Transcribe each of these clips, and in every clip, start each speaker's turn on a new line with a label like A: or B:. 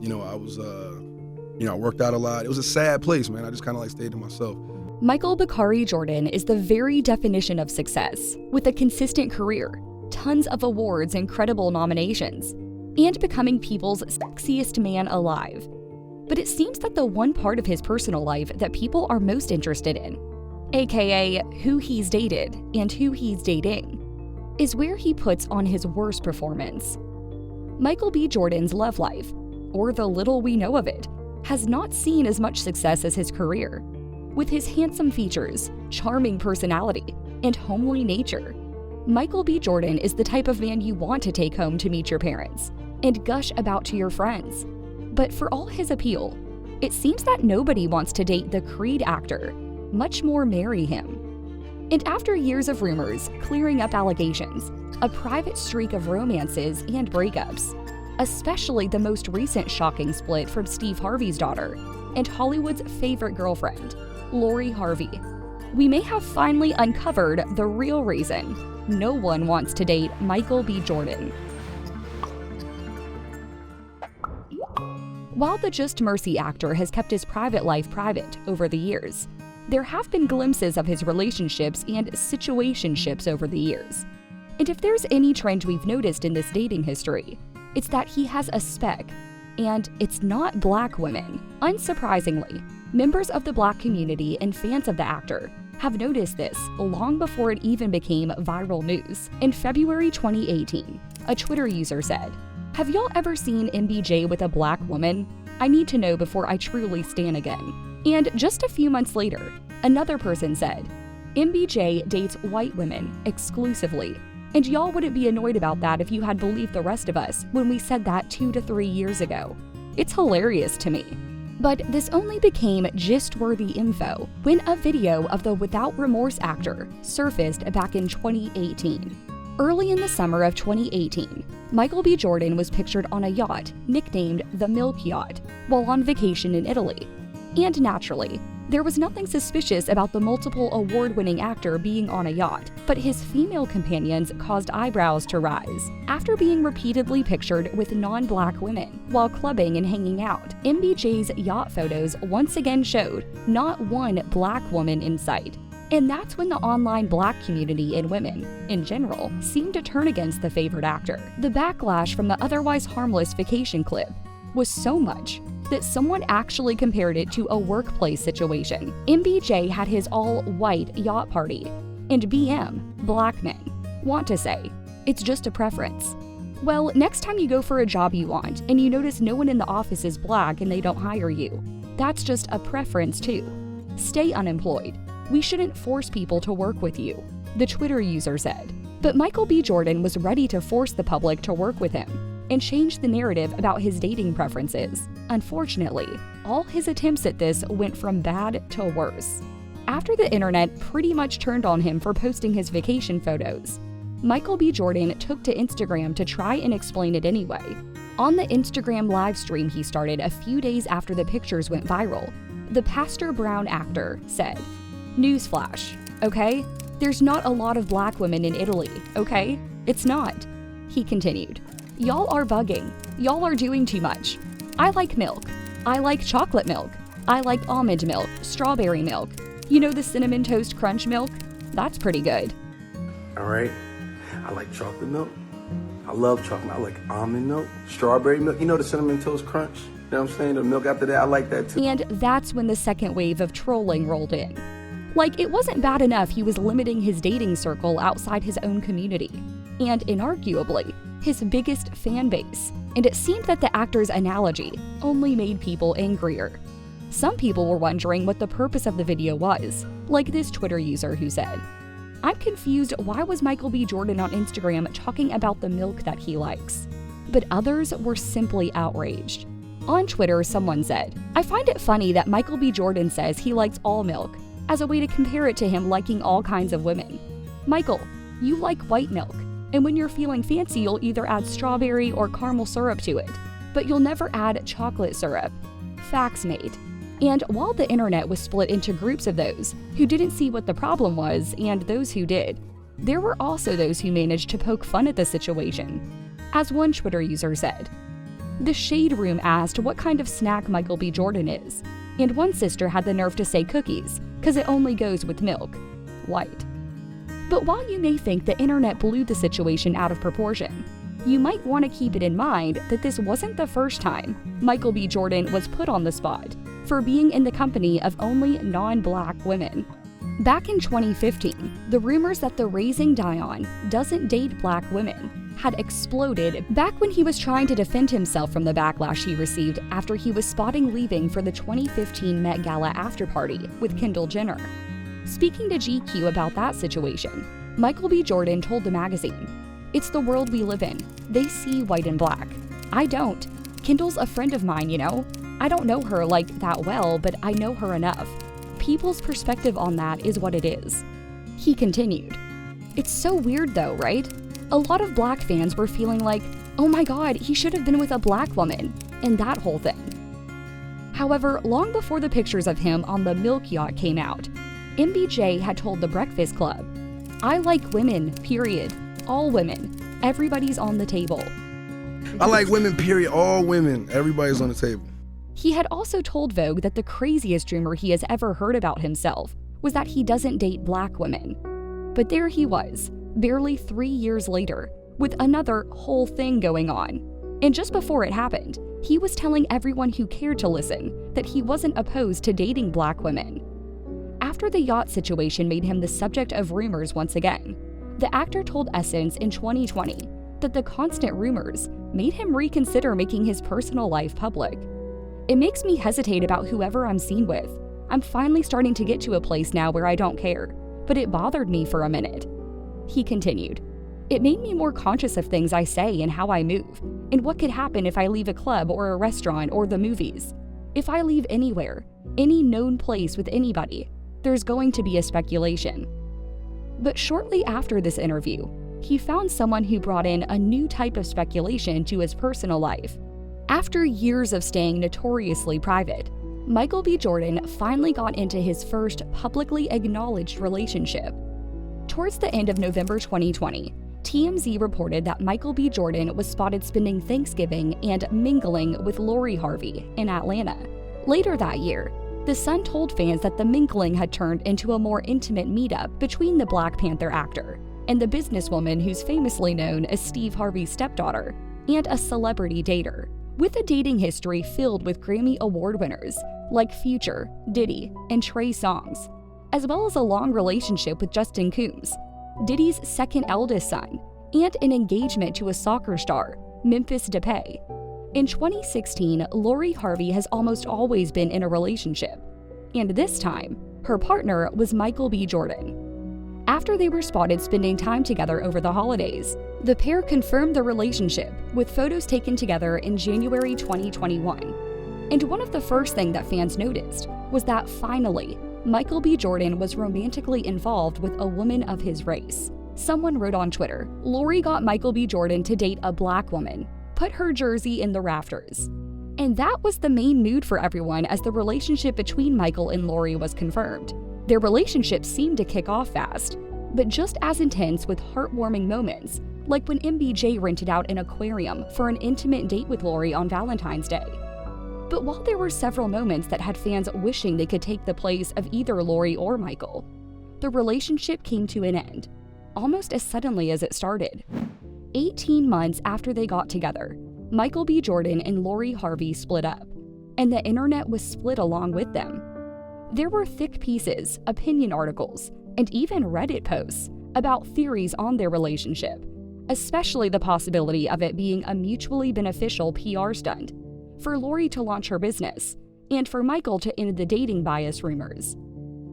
A: I was, I worked out a lot. It was a sad place, man. I just kind of like stayed to myself.
B: Michael Bakari Jordan is the very definition of success, with a consistent career, tons of awards and credible nominations, and becoming people's sexiest man alive. But it seems that the one part of his personal life that people are most interested in, aka who he's dated and who he's dating, is where he puts on his worst performance. Michael B. Jordan's love life, or the little we know of it, has not seen as much success as his career. With his handsome features, charming personality, and homely nature, Michael B. Jordan is the type of man you want to take home to meet your parents and gush about to your friends. But for all his appeal, it seems that nobody wants to date the Creed actor, much more marry him. And after years of rumors, clearing up allegations, a private streak of romances and breakups, especially the most recent shocking split from Steve Harvey's daughter and Hollywood's favorite girlfriend, Lori Harvey, we may have finally uncovered the real reason no one wants to date Michael B. Jordan. While the Just Mercy actor has kept his private life private over the years, there have been glimpses of his relationships and situationships over the years. And if there's any trend we've noticed in this dating history, it's that he has a spec, and it's not black women. Unsurprisingly, members of the black community and fans of the actor have noticed this long before it even became viral news. In February 2018, a Twitter user said, "Have y'all ever seen MBJ with a black woman? I need to know before I truly stan again." And just a few months later, another person said, "MBJ dates white women exclusively, and y'all wouldn't be annoyed about that if you had believed the rest of us when we said that 2 to 3 years ago." It's hilarious to me. But this only became gist-worthy info when a video of the Without Remorse actor surfaced back in 2018. Early in the summer of 2018, Michael B. Jordan was pictured on a yacht nicknamed the Milk Yacht while on vacation in Italy. And naturally, there was nothing suspicious about the multiple award-winning actor being on a yacht, but his female companions caused eyebrows to rise. After being repeatedly pictured with non-black women while clubbing and hanging out, MBJ's yacht photos once again showed not one black woman in sight. And that's when the online black community and women, in general, seemed to turn against the favored actor. The backlash from the otherwise harmless vacation clip was so much that someone actually compared it to a workplace situation. MBJ had his all-white yacht party, and BM, black men, want to say, it's just a preference. Well, next time you go for a job you want and you notice no one in the office is black and they don't hire you, that's just a preference too. Stay unemployed. We shouldn't force people to work with you, the Twitter user said. But Michael B. Jordan was ready to force the public to work with him and change the narrative about his dating preferences. Unfortunately, all his attempts at this went from bad to worse. After the internet pretty much turned on him for posting his vacation photos, Michael B. Jordan took to Instagram to try and explain it anyway. On the Instagram live stream he started a few days after the pictures went viral, the Pastor Brown actor said, "Newsflash, okay? There's not a lot of black women in Italy, okay? It's not." He continued, "Y'all are bugging. Y'all are doing too much. I like milk. I like chocolate milk. I like almond milk, strawberry milk. You know the Cinnamon Toast Crunch milk? That's pretty good."
C: All right. I like chocolate milk. I love chocolate. I like almond milk, strawberry milk. You know the Cinnamon Toast Crunch? You know what I'm saying? The milk after that, I like that too.
B: And that's when the second wave of trolling rolled in. Like, it wasn't bad enough he was limiting his dating circle outside his own community, and inarguably, his biggest fan base. And it seemed that the actor's analogy only made people angrier. Some people were wondering what the purpose of the video was, like this Twitter user who said, "I'm confused, why was Michael B. Jordan on Instagram talking about the milk that he likes?" But others were simply outraged. On Twitter, someone said, "I find it funny that Michael B. Jordan says he likes all milk, as a way to compare it to him liking all kinds of women. Michael, you like white milk, and when you're feeling fancy you'll either add strawberry or caramel syrup to it, but you'll never add chocolate syrup. Facts made." And while the internet was split into groups of those who didn't see what the problem was and those who did, there were also those who managed to poke fun at the situation. As one Twitter user said, The Shade Room asked what kind of snack Michael B. Jordan is, and one sister had the nerve to say cookies, because it only goes with milk. White. But while you may think the internet blew the situation out of proportion, you might want to keep it in mind that this wasn't the first time Michael B. Jordan was put on the spot for being in the company of only non-black women. Back in 2015, the rumors that the Raising Dion doesn't date black women had exploded back when he was trying to defend himself from the backlash he received after he was spotted leaving for the 2015 Met Gala afterparty with Kendall Jenner. Speaking to GQ about that situation, Michael B. Jordan told the magazine, "It's the world we live in. They see white and black. I don't. Kendall's a friend of mine, you know? I don't know her like that well, but I know her enough. People's perspective on that is what it is." He continued, "It's so weird though, right? A lot of black fans were feeling like, oh my god, he should have been with a black woman, and that whole thing." However, long before the pictures of him on the Milk Yacht came out, MBJ had told The Breakfast Club, "I like women, period. All women. Everybody's on the table."
A: I like women, period. All women. Everybody's on the table.
B: He had also told Vogue that the craziest rumor he has ever heard about himself was that he doesn't date black women. But there he was, barely 3 years later, with another whole thing going on. And just before it happened, he was telling everyone who cared to listen that he wasn't opposed to dating black women. After the yacht situation made him the subject of rumors once again, the actor told Essence in 2020 that the constant rumors made him reconsider making his personal life public. "It makes me hesitate about whoever I'm seen with. I'm finally starting to get to a place now where I don't care, but it bothered me for a minute." He continued, "It made me more conscious of things I say and how I move, and what could happen if I leave a club or a restaurant or the movies. If I leave anywhere, any known place with anybody, there's going to be a speculation." But shortly after this interview, he found someone who brought in a new type of speculation to his personal life. After years of staying notoriously private, Michael B. Jordan finally got into his first publicly acknowledged relationship. Towards the end of November 2020, TMZ reported that Michael B. Jordan was spotted spending Thanksgiving and mingling with Lori Harvey in Atlanta. Later that year, The Sun told fans that the mingling had turned into a more intimate meetup between the Black Panther actor and the businesswoman who's famously known as Steve Harvey's stepdaughter, and a celebrity dater. With a dating history filled with Grammy Award winners like Future, Diddy, and Trey Songz, as well as a long relationship with Justin Coombs, Diddy's second eldest son, and an engagement to a soccer star, Memphis Depay. In 2016, Lori Harvey has almost always been in a relationship, and this time, her partner was Michael B. Jordan. After they were spotted spending time together over the holidays, the pair confirmed their relationship with photos taken together in January 2021. And one of the first things that fans noticed was that finally, Michael B. Jordan was romantically involved with a woman of his race. Someone wrote on Twitter, "Lori got Michael B. Jordan to date a black woman, put her jersey in the rafters." And that was the main mood for everyone as the relationship between Michael and Lori was confirmed. Their relationship seemed to kick off fast, but just as intense with heartwarming moments, like when MBJ rented out an aquarium for an intimate date with Lori on Valentine's Day. But while there were several moments that had fans wishing they could take the place of either Lori or Michael, the relationship came to an end, almost as suddenly as it started. 18 months after they got together, Michael B. Jordan and Lori Harvey split up, and the internet was split along with them. There were thick pieces, opinion articles, and even Reddit posts about theories on their relationship, especially the possibility of it being a mutually beneficial PR stunt, for Lori to launch her business, and for Michael to end the dating bias rumors.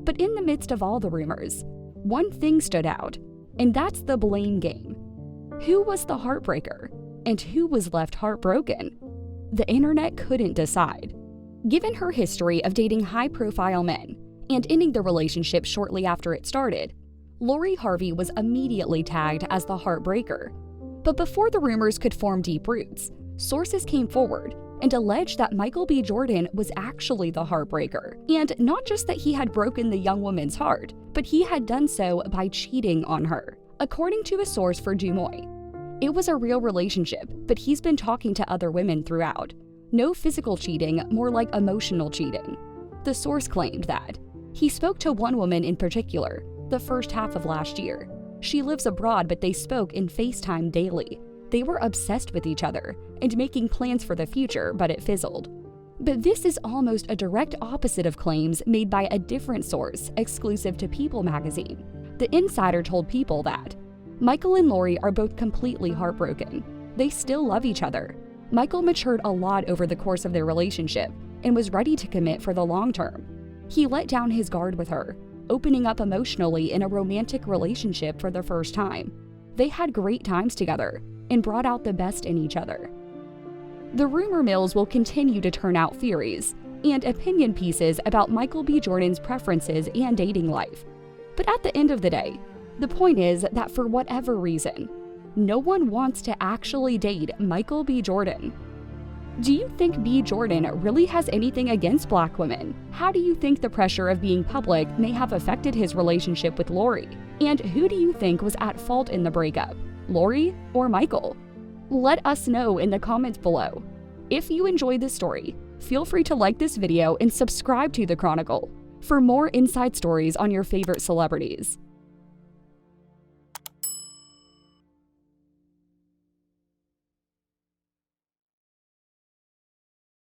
B: But in the midst of all the rumors, one thing stood out, and that's the blame game. Who was the heartbreaker, and who was left heartbroken? The internet couldn't decide. Given her history of dating high-profile men and ending the relationship shortly after it started, Lori Harvey was immediately tagged as the heartbreaker. But before the rumors could form deep roots, sources came forward and alleged that Michael B. Jordan was actually the heartbreaker, and not just that he had broken the young woman's heart, but he had done so by cheating on her. According to a source for Du Mois, It was a real relationship, but he's been talking to other women throughout. No physical cheating, more like emotional cheating. The source claimed that he spoke to one woman in particular, the first half of last year. She lives abroad, but they spoke in FaceTime daily. They were obsessed with each other and making plans for the future, but it fizzled. But this is almost a direct opposite of claims made by a different source exclusive to People magazine. The insider told People that Michael and Lori are both completely heartbroken. They still love each other. Michael matured a lot over the course of their relationship and was ready to commit for the long term. He let down his guard with her, opening up emotionally in a romantic relationship for the first time. They had great times together and brought out the best in each other. The rumor mills will continue to turn out theories and opinion pieces about Michael B. Jordan's preferences and dating life. But at the end of the day, the point is that for whatever reason, no one wants to actually date Michael B. Jordan. Do you think B. Jordan really has anything against Black women? How do you think the pressure of being public may have affected his relationship with Lori? And who do you think was at fault in the breakup, Lori or Michael? Let us know in the comments below. If you enjoyed this story, feel free to like this video and subscribe to The Chronicle for more inside stories on your favorite celebrities.